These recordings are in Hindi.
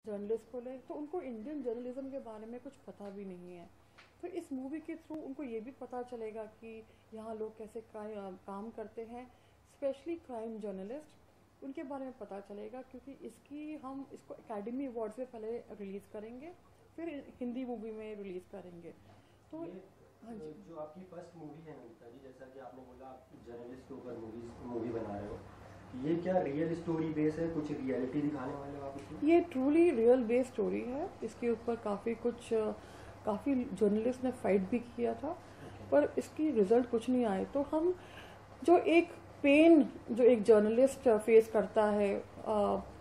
जर्नलिस्ट को ले तो उनको इंडियन जर्नलिज्म के बारे में कुछ पता भी नहीं है। तो इस मूवी के थ्रू उनको ये भी पता चलेगा कि यहाँ लोग कैसे काम करते हैं, स्पेशली क्राइम जर्नलिस्ट, उनके बारे में पता चलेगा। क्योंकि हम इसको एकेडमी अवार्ड से पहले रिलीज़ करेंगे, फिर हिंदी मूवी में रिलीज़ करेंगे। तो हाँ जी, जो आपकी फर्स्ट मूवी है नमिता जी, जैसा कि आपने बोला आप जर्नलिस्ट के ऊपर मूवी बना रहे हो, ये क्या रियल स्टोरी बेस है, कुछ रियलिटी दिखाने वाले हो आप इसमें? ये ट्रूली रियल बेस स्टोरी है। इसके ऊपर काफ़ी जर्नलिस्ट ने फाइट भी किया था, पर इसकी रिजल्ट कुछ नहीं आए। तो हम जो एक जर्नलिस्ट फेस करता है,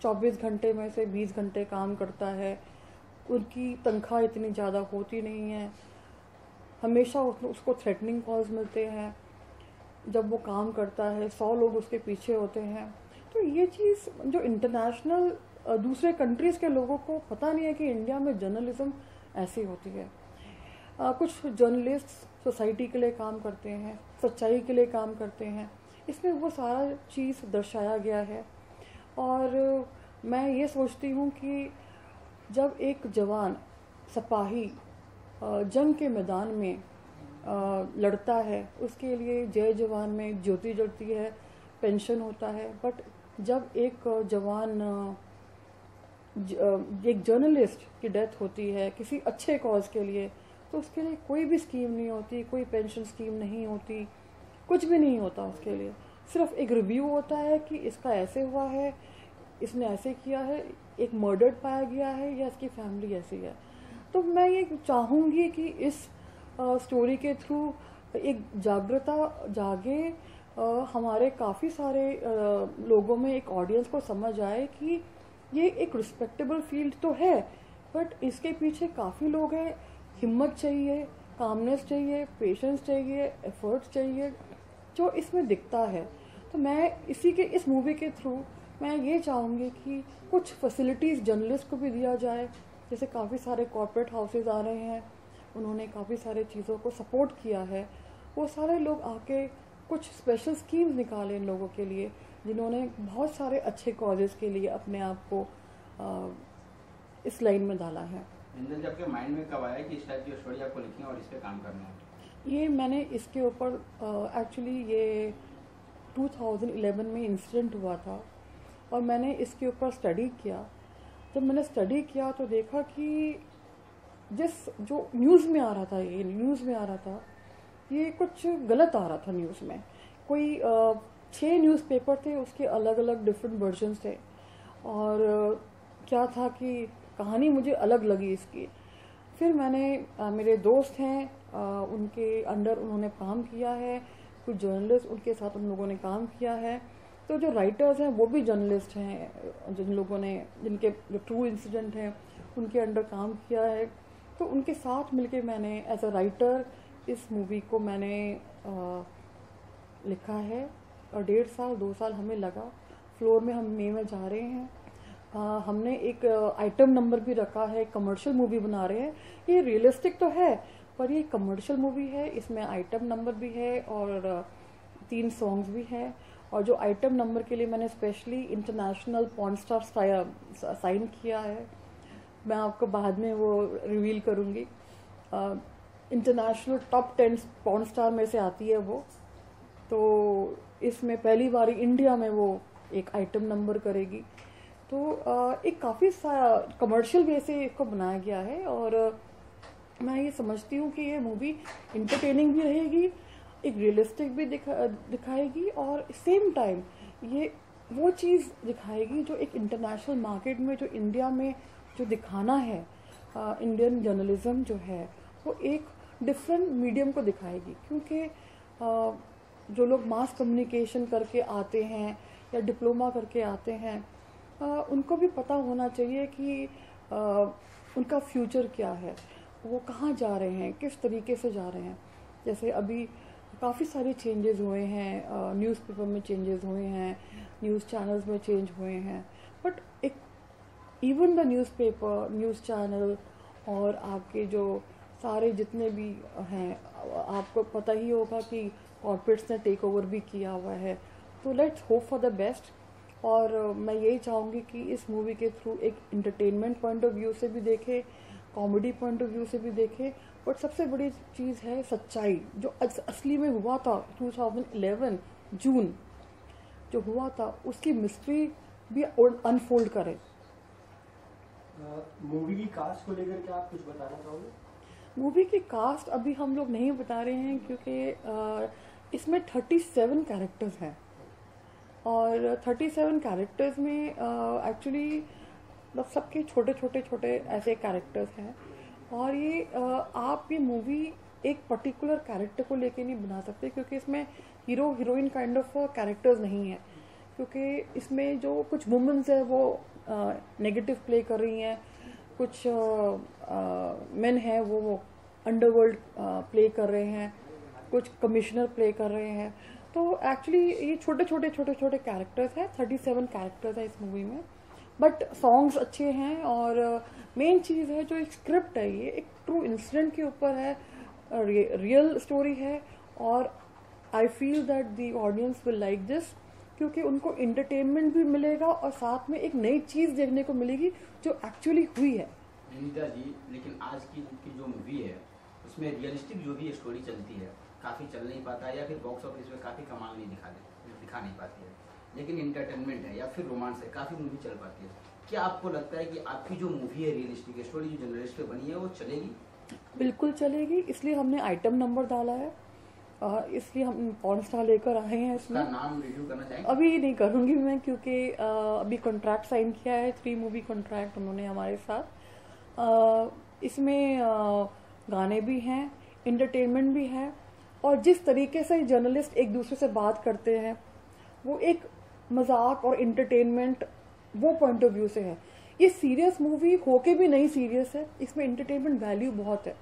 24 घंटे में से 20 घंटे काम करता है, उनकी तनख्वाह इतनी ज़्यादा होती नहीं है, हमेशा उसको थ्रेटनिंग कॉल्स मिलते हैं जब वो काम करता है, 100 लोग उसके पीछे होते हैं। तो ये चीज़ जो इंटरनेशनल दूसरे कंट्रीज़ के लोगों को पता नहीं है कि इंडिया में जर्नलिज्म ऐसी होती है। कुछ जर्नलिस्ट सोसाइटी के लिए काम करते हैं, सच्चाई के लिए काम करते हैं, इसमें वो सारा चीज़ दर्शाया गया है। और मैं ये सोचती हूँ कि जब एक जवान सिपाही जंग के मैदान में लड़ता है, उसके लिए जय जवान में ज्योति जलती है, पेंशन होता है। बट जब एक जर्नलिस्ट की डेथ होती है किसी अच्छे कॉज के लिए, तो उसके लिए कोई भी स्कीम नहीं होती, कोई पेंशन स्कीम नहीं होती, कुछ भी नहीं होता उसके लिए। सिर्फ एक रिव्यू होता है कि इसका ऐसे हुआ है, इसने ऐसे किया है, एक मर्डर पाया गया है, या इसकी फैमिली ऐसी है। तो मैं ये चाहूँगी कि इस स्टोरी के थ्रू एक जागृता जागे, हमारे काफ़ी सारे लोगों में, एक ऑडियंस को समझ आए कि ये एक रिस्पेक्टेबल फील्ड तो है, बट इसके पीछे काफ़ी लोग हैं। हिम्मत चाहिए, कामनेस चाहिए, पेशेंस चाहिए, एफर्ट्स चाहिए, जो इसमें दिखता है। तो मैं इस मूवी के थ्रू मैं ये चाहूँगी कि कुछ फैसिलिटीज़ जर्नलिस्ट को भी दिया जाए। जैसे काफ़ी सारे कॉर्पोरेट हाउसेज आ रहे हैं, उन्होंने काफ़ी सारे चीज़ों को सपोर्ट किया है। वो सारे लोग आके कुछ स्पेशल स्कीम्स निकालें इन लोगों के लिए, जिन्होंने बहुत सारे अच्छे कॉजेज़ के लिए अपने आप को इस लाइन में डाला है। जब आपके माइंड में कब आया कि इस टाइप की स्टोरी आपको लिखनी है और इस पे काम करना है? ये मैंने इसके ऊपर एक्चुअली ये 2011 में इंसिडेंट हुआ था, और मैंने इसके ऊपर स्टडी किया। जब मैंने स्टडी किया तो देखा कि जो न्यूज़ में आ रहा था, ये कुछ गलत आ रहा था न्यूज़ में। कोई 6 न्यूज़पेपर थे, उसके अलग अलग डिफरेंट वर्जन्स थे, और क्या था कि कहानी मुझे अलग लगी इसकी। फिर मेरे दोस्त हैं, उनके अंडर उन्होंने काम किया है, कुछ जर्नलिस्ट उनके साथ उन लोगों ने काम किया है। तो जो राइटर्स हैं वो भी जर्नलिस्ट हैं, जिनके जो ट्रू इंसिडेंट हैं उनके अंडर काम किया है। तो उनके साथ मिलके मैंने एज अ राइटर इस मूवी को मैंने लिखा है, और 1.5 साल 2 साल हमें लगा। फ्लोर में हम मई में जा रहे हैं। हमने एक आइटम नंबर भी रखा है, कमर्शियल मूवी बना रहे हैं। ये रियलिस्टिक तो है, पर ये कमर्शियल मूवी है, इसमें आइटम नंबर भी है और 3 सॉन्ग्स भी हैं। और जो आइटम नंबर के लिए मैंने specially international porn star sign किया है, मैं आपको बाद में वो रिवील करूँगी। इंटरनेशनल टॉप 10 पॉर्न स्टार में से आती है वो। तो इसमें पहली बार इंडिया में वो एक आइटम नंबर करेगी। तो एक काफ़ी कमर्शियल वे से इसको बनाया गया है, और मैं ये समझती हूँ कि ये मूवी इंटरटेनिंग भी रहेगी, एक रियलिस्टिक भी दिखाएगी, और सेम टाइम ये वो चीज़ दिखाएगी जो एक इंटरनेशनल मार्केट में, जो इंडिया में जो दिखाना है, इंडियन जर्नलिज्म जो है वो एक डिफरेंट मीडियम को दिखाएगी। क्योंकि जो लोग मास कम्युनिकेशन करके आते हैं या डिप्लोमा करके आते हैं, उनको भी पता होना चाहिए कि उनका फ्यूचर क्या है, वो कहाँ जा रहे हैं, किस तरीके से जा रहे हैं। जैसे अभी काफ़ी सारे चेंजेस हुए हैं, न्यूज़पेपर में चेंजेस हुए हैं, न्यूज़ चैनल्स में चेंज हुए हैं, बट एक even the newspaper, news channel और आपके जो सारे जितने भी हैं, आपको पता ही होगा कि कॉर्पोरेट्स ने टेक ओवर भी किया हुआ है। तो let's hope for the best. और मैं यही चाहूँगी कि इस मूवी के थ्रू एक इंटरटेनमेंट पॉइंट ऑफ व्यू से भी देखें, कॉमेडी पॉइंट ऑफ व्यू से भी देखें, बट सबसे बड़ी चीज़ है सच्चाई। जो असली में हुआ था 2011 जून जो हुआ था, उसकी मिस्ट्री भी अनफोल्ड करें। मूवी की कास्ट को लेकर क्या आप कुछ बताना चाहोगे? मूवी की कास्ट अभी हम लोग नहीं बता रहे हैं, क्योंकि इसमें 37 कैरेक्टर्स हैं, और 37 कैरेक्टर्स में एक्चुअली मतलब सबके छोटे ऐसे कैरेक्टर्स हैं, और ये आप ये मूवी एक पर्टिकुलर कैरेक्टर को लेके नहीं बना सकते, क्योंकि इसमें hero heroine kind of characters नहीं है। क्योंकि इसमें जो कुछ वुमेन्स है वो नेगेटिव प्ले कर रही हैं, कुछ मेन है वो अंडरवर्ल्ड प्ले कर रहे हैं, कुछ कमिश्नर प्ले कर रहे हैं। तो एक्चुअली ये छोटे कैरेक्टर्स हैं, 37 कैरेक्टर्स हैं इस मूवी में, बट सॉन्ग्स अच्छे हैं। और मेन चीज़ है जो एक स्क्रिप्ट है, ये एक ट्रू इंसिडेंट के ऊपर है, रियल स्टोरी है, और I feel that the audience will like this, क्योंकि उनको एंटरटेनमेंट भी मिलेगा और साथ में एक नई चीज़ देखने को मिलेगी जो एक्चुअली हुई है। विनीता जी, लेकिन आज की जो मूवी है उसमें रियलिस्टिक जो भी स्टोरी चलती है काफ़ी चल नहीं पाता है, या फिर बॉक्स ऑफिस में काफ़ी कमाल नहीं दिखा नहीं पाती है, लेकिन इंटरटेनमेंट है या फिर रोमांस है काफ़ी मूवी चल पाती है। क्या आपको लगता है कि आपकी जो मूवी है रियलिस्टिक स्टोरी जो जर्नलिस्ट पे बनी है वो चलेगी? बिल्कुल चलेगी, इसलिए हमने आइटम नंबर डाला है, इसलिए हम कौन सा लेकर आए हैं इसमें। नाम रिव्यू करना चाहेंगे? अभी नहीं करूंगी मैं, क्योंकि अभी कॉन्ट्रैक्ट साइन किया है, 3 मूवी कॉन्ट्रैक्ट उन्होंने हमारे साथ। इसमें गाने भी हैं, इंटरटेनमेंट भी है, और जिस तरीके से जर्नलिस्ट एक दूसरे से बात करते हैं वो एक मजाक और इंटरटेनमेंट वो पॉइंट ऑफ व्यू से है। ये सीरियस मूवी होके भी नहीं सीरियस है, इसमें इंटरटेनमेंट वैल्यू बहुत है,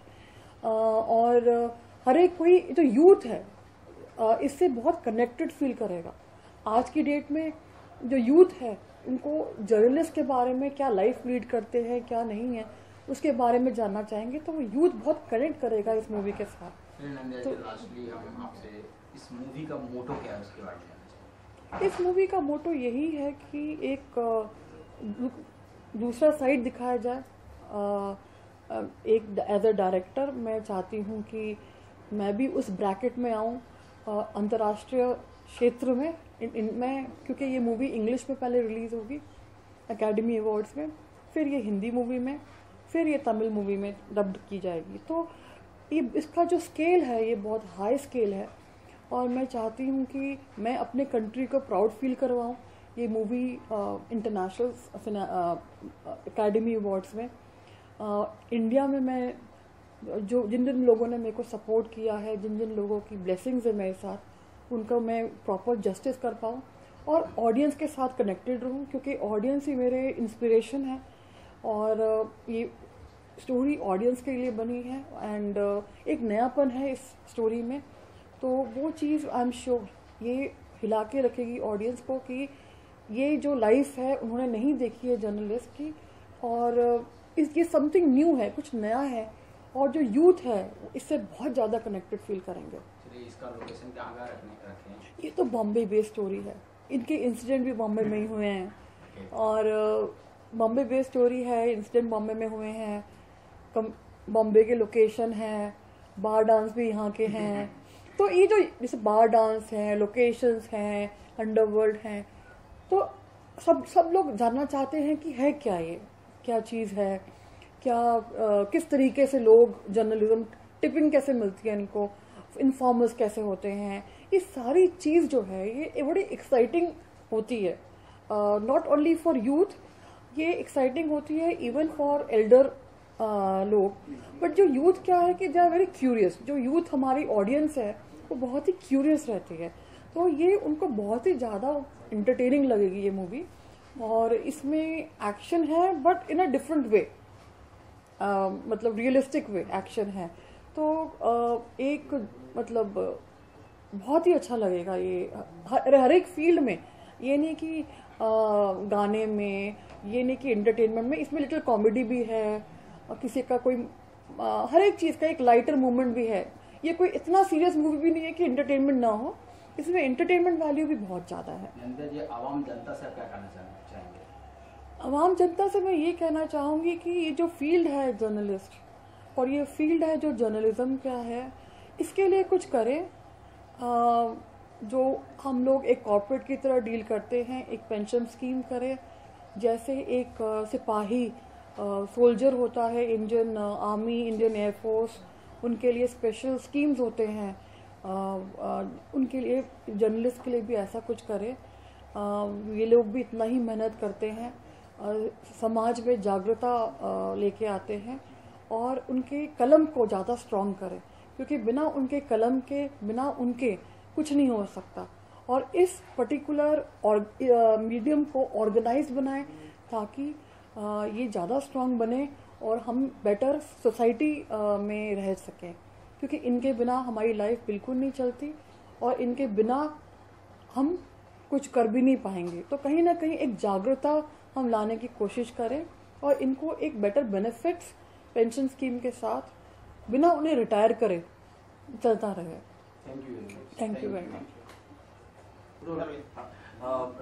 और हर एक कोई जो यूथ है इससे बहुत कनेक्टेड फील करेगा। आज की डेट में जो यूथ है उनको जर्नलिस्ट के बारे में, क्या लाइफ लीड करते हैं क्या नहीं है, उसके बारे में जानना चाहेंगे, तो वो यूथ बहुत कनेक्ट करेगा इस मूवी के साथ। तो लास्टली हम आपसे इस मूवी का मोटो क्या है उसके बारे में जानना चाहेंगे। इस मूवी का मोटो यही है कि एक दूसरा साइड दिखाया जाए। एक एज अ डायरेक्टर मैं चाहती हूँ कि मैं भी उस ब्रैकेट में आऊँ अंतर्राष्ट्रीय क्षेत्र में। मैं क्योंकि ये मूवी इंग्लिश में पहले रिलीज़ होगी एकेडमी अवार्ड्स में, फिर ये हिंदी मूवी में, फिर ये तमिल मूवी में डब्ड की जाएगी। तो ये इसका जो स्केल है ये बहुत हाई स्केल है, और मैं चाहती हूँ कि मैं अपने कंट्री को प्राउड फील करवाऊँ। ये मूवी इंटरनेशनल एकेडमी अवार्ड्स में इंडिया में मैं जिन लोगों ने मेरे को सपोर्ट किया है, जिन लोगों की ब्लेसिंग्स है मेरे साथ, उनको मैं प्रॉपर जस्टिस कर पाऊँ और ऑडियंस के साथ कनेक्टेड रहूँ, क्योंकि ऑडियंस ही मेरे इंस्पिरेशन है, और ये स्टोरी ऑडियंस के लिए बनी है, एंड एक नयापन है इस स्टोरी में। तो वो चीज़ आई एम श्योर ये हिला के रखेगी ऑडियंस को कि ये जो लाइफ है उन्होंने नहीं देखी है जर्नलिस्ट की, और ये समथिंग न्यू है, कुछ नया है, और जो यूथ है इससे बहुत ज़्यादा कनेक्टेड फील करेंगे। इसका लोकेशन कहाँ का रखे हैं? ये तो बॉम्बे बेस्ड स्टोरी है, इनके इंसिडेंट भी बॉम्बे में ही हुए हैं, और बॉम्बे बेस्ड स्टोरी है, इंसिडेंट बॉम्बे में हुए हैं, बॉम्बे के लोकेशन है, बार डांस भी यहाँ के हैं। तो ये जो जैसे बार डांस हैं, लोकेशंस हैं, अंडरवर्ल्ड हैं, तो सब लोग जानना चाहते हैं कि है क्या, ये क्या चीज़ है, क्या किस तरीके से लोग जर्नलिज्म टिपिंग कैसे मिलती है इनको, इन्फॉर्मर्स कैसे होते हैं। ये सारी चीज़ जो है ये बड़ी एक्साइटिंग होती है, नॉट ओनली फॉर यूथ, ये एक्साइटिंग होती है इवन फॉर एल्डर लोग। बट जो यूथ क्या है कि दे आर वेरी क्यूरियस, जो यूथ हमारी ऑडियंस है वो बहुत ही क्यूरियस रहती है, तो ये उनको बहुत ही ज़्यादा इंटरटेनिंग लगेगी ये मूवी। और इसमें एक्शन है but in a different way, मतलब रियलिस्टिक वे एक्शन है, तो एक मतलब बहुत ही अच्छा लगेगा ये हर एक फील्ड में। ये नहीं कि गाने में, ये नहीं कि एंटरटेनमेंट में, इसमें लिटिल कॉमेडी भी है, और किसी का कोई हर एक चीज़ का एक लाइटर मोमेंट भी है। ये कोई इतना सीरियस मूवी भी नहीं है कि एंटरटेनमेंट ना हो, इसमें एंटरटेनमेंट वैल्यू भी बहुत ज़्यादा है। नंदा जी, आवाम जनता से आप क्या कहना चाहेंगे? आवाम जनता से मैं ये कहना चाहूँगी कि ये जो फील्ड है जर्नलिस्ट और ये फील्ड है जो जर्नलिज्म का है, इसके लिए कुछ करें। जो हम लोग एक कॉर्पोरेट की तरह डील करते हैं, एक पेंशन स्कीम करें। जैसे एक सिपाही सोल्जर होता है, इंडियन आर्मी, इंडियन एयरफोर्स, उनके लिए स्पेशल स्कीम्स होते हैं, उनके लिए जर्नलिस्ट के लिए भी ऐसा कुछ करें। ये लोग भी इतना ही मेहनत करते हैं, समाज में जागरूकता लेके आते हैं और उनके कलम को ज़्यादा स्ट्रॉन्ग करें, क्योंकि बिना उनके कलम के, बिना उनके कुछ नहीं हो सकता। और इस पर्टिकुलर मीडियम को ऑर्गेनाइज बनाएं ताकि ये ज़्यादा स्ट्रॉन्ग बने और हम बेटर सोसाइटी में रह सकें, क्योंकि इनके बिना हमारी लाइफ बिल्कुल नहीं चलती और इनके बिना हम कुछ कर भी नहीं पाएंगे। तो कहीं ना कहीं एक जागरूकता हम लाने की कोशिश करें और इनको एक बेटर बेनिफिट्स पेंशन स्कीम के साथ बिना उन्हें रिटायर करें चलता रहे। Thank you very much.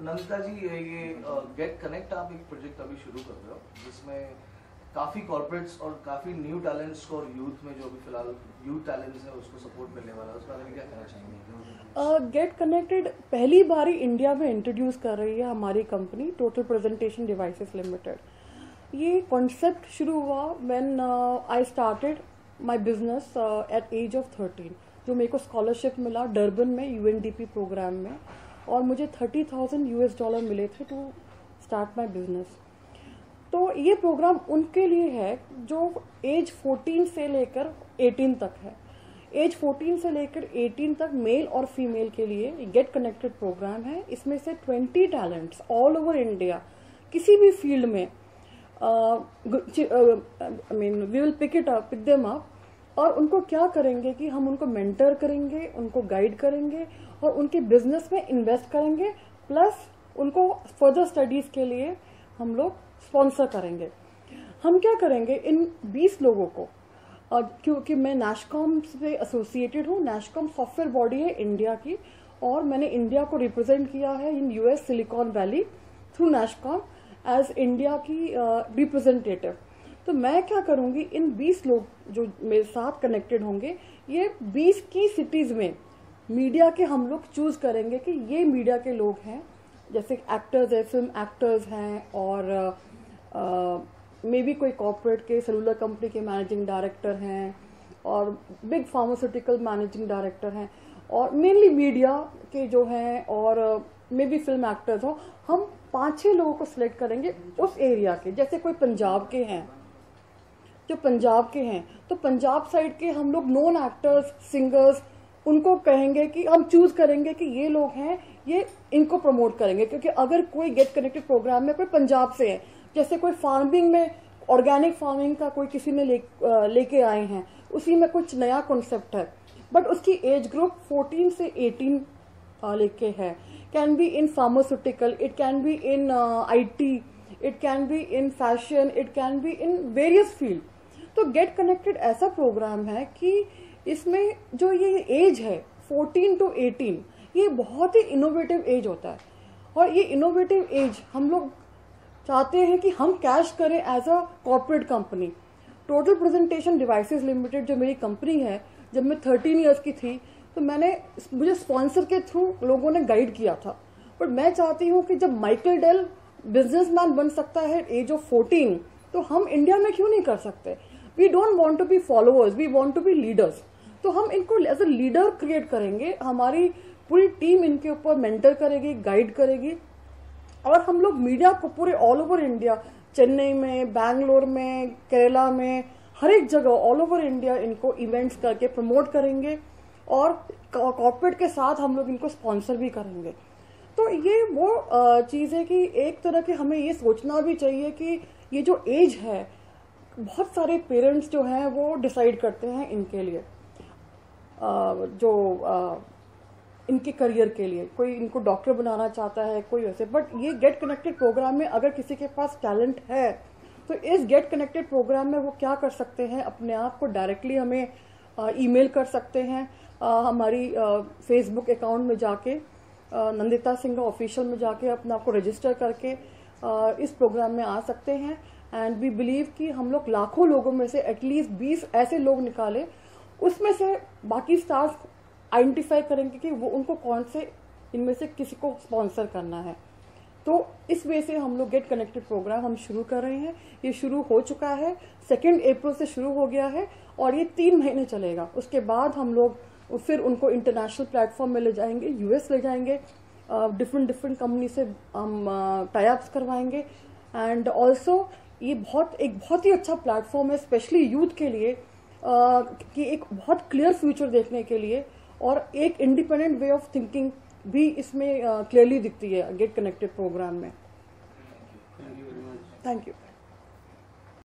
Nandita ji, ये गेट कनेक्ट आप एक प्रोजेक्ट अभी शुरू कर रहे हो जिसमें काफ़ी कॉर्पोरेट्स और काफ़ी न्यू टैलेंट्स को और यूथ में जो अभी फिलहाल यूथ टैलेंट्स है उसको सपोर्ट मिलने वाला है, उस बारे में क्या कहना चाहेंगे? गेट कनेक्टेड पहली बार ही इंडिया में इंट्रोड्यूस कर रही है हमारी company total presentation devices limited. ये कॉन्सेप्ट शुरू हुआ when I started my business at age of 13, जो मेरे को स्कॉलरशिप मिला डरबन में यूएनडीपी प्रोग्राम में, और मुझे $30,000 मिले थे टू स्टार्ट माय बिजनेस। तो ये प्रोग्राम उनके लिए है जो एज 14 से लेकर 18 तक है। एज 14 से लेकर 18 तक मेल और फीमेल के लिए गेट कनेक्टेड प्रोग्राम है। इसमें से 20 टैलेंट्स ऑल ओवर इंडिया किसी भी फील्ड में we will pick them up और उनको क्या करेंगे कि हम उनको मेंटर करेंगे, उनको गाइड करेंगे और उनके बिजनेस में इन्वेस्ट करेंगे, प्लस उनको फर्दर स्टडीज के लिए हम लोग स्पॉन्सर करेंगे। हम क्या करेंगे, इन 20 लोगों को, क्योंकि मैं नैशकॉम से एसोसिएटेड हूँ, नैशकॉम सॉफ्टवेयर बॉडी है इंडिया की, और मैंने इंडिया को रिप्रेजेंट किया है in US Silicon Valley through NASSCOM as India की रिप्रेजेंटेटिव। तो मैं क्या करूंगी, इन 20 लोग जो मेरे साथ कनेक्टेड होंगे, ये 20 की सिटीज में मीडिया के हम लोग चूज करेंगे कि ये मीडिया के लोग हैं, जैसे एक्टर्स है, फिल्म एक्टर्स हैं, और मे बी कोई कॉर्पोरेट के सेलुलर कंपनी के मैनेजिंग डायरेक्टर हैं, और बिग फार्मास्यूटिकल मैनेजिंग डायरेक्टर हैं, और मेनली मीडिया के जो हैं, और मे बी फिल्म एक्टर्स हो। हम 5-6 लोगों को सिलेक्ट करेंगे उस एरिया के, जैसे कोई पंजाब के हैं, जो पंजाब के हैं तो पंजाब साइड के हम लोग नॉन एक्टर्स, सिंगर्स, उनको कहेंगे कि हम चूज करेंगे कि ये लोग हैं, ये इनको प्रमोट करेंगे। क्योंकि अगर कोई गेट कनेक्टेड प्रोग्राम में कोई पंजाब से है, जैसे कोई फार्मिंग में ऑर्गेनिक फार्मिंग का कोई किसी ने लेके आए हैं, उसी में कुछ नया कॉन्सेप्ट है, बट उसकी एज ग्रुप 14 से 18 लेके है, can be in pharmaceutical, it can be in IT, it can be in fashion, it can be in various field. तो गेट कनेक्टेड ऐसा प्रोग्राम है कि इसमें जो ये एज है 14 to 18, ये बहुत ही इनोवेटिव एज होता है, और ये इनोवेटिव एज हम लोग चाहते हैं कि हम कैश करें as a corporate company. Total presentation devices limited जो मेरी कंपनी है, जब मैं 13 इयर्स की थी तो मुझे स्पॉन्सर के थ्रू लोगों ने गाइड किया था, बट मैं चाहती हूँ कि जब माइकल डेल बिजनेसमैन बन सकता है एज ऑफ 14, तो हम इंडिया में क्यों नहीं कर सकते। We don't want to be followers, we want to be leaders. तो हम इनको एज अ लीडर क्रिएट करेंगे, हमारी पूरी टीम इनके ऊपर मेंटर करेगी, गाइड करेगी, और हम लोग मीडिया को पूरे ऑल ओवर इंडिया, चेन्नई में, बैंगलोर में, केरला में, हर एक जगह ऑल ओवर इंडिया इनको इवेंट्स करके प्रमोट करेंगे, और कॉर्पोरेट के साथ हम लोग इनको स्पॉन्सर भी करेंगे। तो ये वो चीज़ है कि एक तरह के हमें ये सोचना भी चाहिए कि ये जो एज है, बहुत सारे पेरेंट्स जो हैं वो डिसाइड करते हैं इनके लिए, इनके करियर के लिए, कोई इनको डॉक्टर बनाना चाहता है, कोई वैसे, बट ये गेट कनेक्टेड प्रोग्राम में अगर किसी के पास टैलेंट है तो इस गेट कनेक्टेड प्रोग्राम में वो क्या कर सकते हैं, अपने आप को डायरेक्टली हमें ईमेल कर सकते हैं, हमारी फेसबुक अकाउंट में जाके नंदिता सिंह ऑफिशियल में जाके अपने आप को रजिस्टर करके इस प्रोग्राम में आ सकते हैं। एंड वी बिलीव कि हम लोग लाखों लोगों में से एटलीस्ट 20 ऐसे लोग निकाले, उसमें से बाकी स्टार्स आइडेंटिफाई करेंगे कि वो उनको कौन से इनमें से किसी को स्पॉन्सर करना है। तो इस वे से हम लोग गेट कनेक्टेड प्रोग्राम हम शुरू कर रहे हैं। ये शुरू हो चुका है, 2 अप्रैल से शुरू हो गया है और ये 3 महीने चलेगा। उसके बाद हम लोग फिर उनको इंटरनेशनल प्लेटफॉर्म में ले जाएंगे, यूएस ले जाएंगे, डिफरेंट कंपनी से हम टाई अप्स करवाएंगे। एंड ऑल्सो ये एक बहुत ही अच्छा प्लेटफॉर्म है स्पेशली यूथ के लिए, कि एक बहुत क्लियर फ्यूचर देखने के लिए और एक इंडिपेंडेंट वे ऑफ थिंकिंग भी इसमें क्लियरली दिखती है गेट कनेक्टेड प्रोग्राम में। Thank you.